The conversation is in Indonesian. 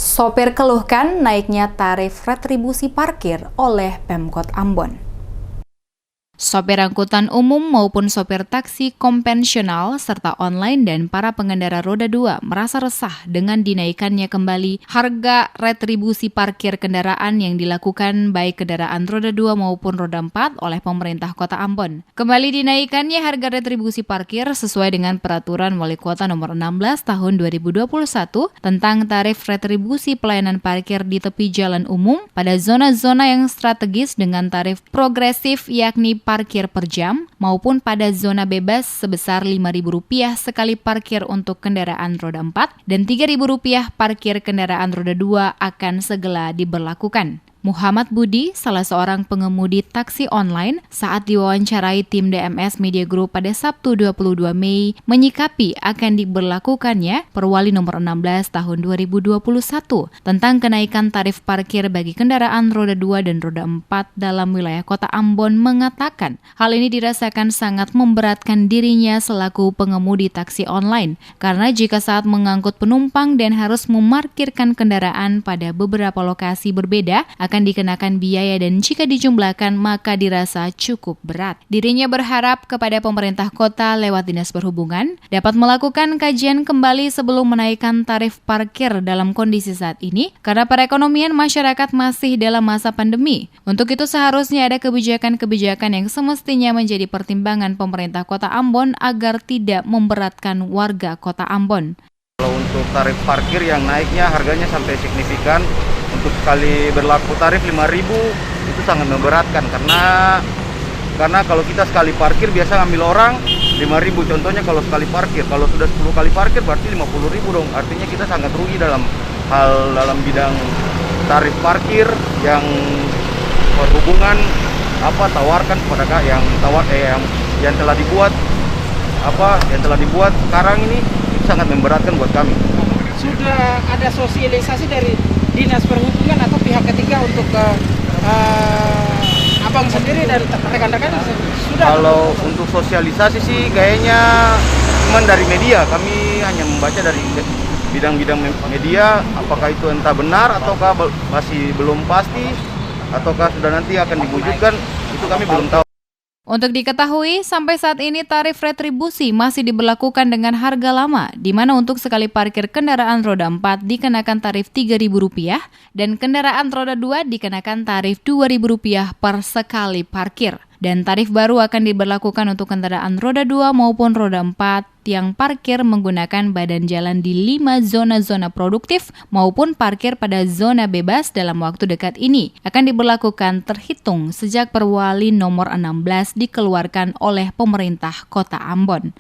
Sopir keluhkan naiknya tarif retribusi parkir oleh Pemkot Ambon. Sopir angkutan umum maupun sopir taksi konvensional serta online dan para pengendara roda 2 merasa resah dengan dinaikannya kembali harga retribusi parkir kendaraan yang dilakukan baik kendaraan roda 2 maupun roda 4 oleh pemerintah Kota Ambon. Kembali dinaikannya harga retribusi parkir sesuai dengan Peraturan Wali Kota Nomor 16 Tahun 2021 tentang tarif retribusi pelayanan parkir di tepi jalan umum pada zona-zona yang strategis dengan tarif progresif yakni parkir per jam maupun pada zona bebas sebesar Rp5.000 sekali parkir untuk kendaraan roda 4 dan Rp3.000 parkir kendaraan roda 2 akan segera diberlakukan. Muhammad Budi, salah seorang pengemudi taksi online, saat diwawancarai tim DMS Media Group pada Sabtu 22 Mei, menyikapi akan diberlakukannya Perwali Nomor 16 Tahun 2021 tentang kenaikan tarif parkir bagi kendaraan roda 2 dan roda 4 dalam wilayah Kota Ambon mengatakan hal ini dirasakan sangat memberatkan dirinya selaku pengemudi taksi online karena jika saat mengangkut penumpang dan harus memarkirkan kendaraan pada beberapa lokasi berbeda akan dikenakan biaya dan jika dijumlahkan maka dirasa cukup berat. Dirinya berharap kepada pemerintah kota lewat Dinas Perhubungan dapat melakukan kajian kembali sebelum menaikkan tarif parkir dalam kondisi saat ini karena perekonomian masyarakat masih dalam masa pandemi. Untuk itu seharusnya ada kebijakan-kebijakan yang semestinya menjadi pertimbangan pemerintah Kota Ambon agar tidak memberatkan warga Kota Ambon. Kalau untuk tarif parkir yang naiknya harganya sampai signifikan, untuk sekali berlaku tarif Rp5.000 itu sangat memberatkan karena kalau kita sekali parkir biasa ngambil orang Rp5.000, contohnya kalau sekali parkir, kalau sudah 10 kali parkir berarti Rp50.000 dong, artinya kita sangat rugi dalam bidang tarif parkir yang perhubungan tawarkan kepada yang telah dibuat sekarang ini itu sangat memberatkan buat kami. Sudah ada sosialisasi dari Dinas Perhubungan atau pihak ketiga untuk abang sendiri dan rekan-rekan sudah? Kalau untuk sosialisasi sih kayaknya cuma dari media, kami hanya membaca dari bidang-bidang media, apakah itu entah benar ataukah masih belum pasti ataukah sudah nanti akan diwujudkan, itu kami belum tahu. Untuk diketahui, sampai saat ini tarif retribusi masih diberlakukan dengan harga lama, di mana untuk sekali parkir kendaraan roda 4 dikenakan tarif Rp3.000 dan kendaraan roda 2 dikenakan tarif Rp2.000 per sekali parkir. Dan tarif baru akan diberlakukan untuk kendaraan roda 2 maupun roda 4 yang parkir menggunakan badan jalan di 5 zona-zona produktif maupun parkir pada zona bebas dalam waktu dekat ini akan diberlakukan terhitung sejak Perwali Nomor 16 dikeluarkan oleh pemerintah Kota Ambon.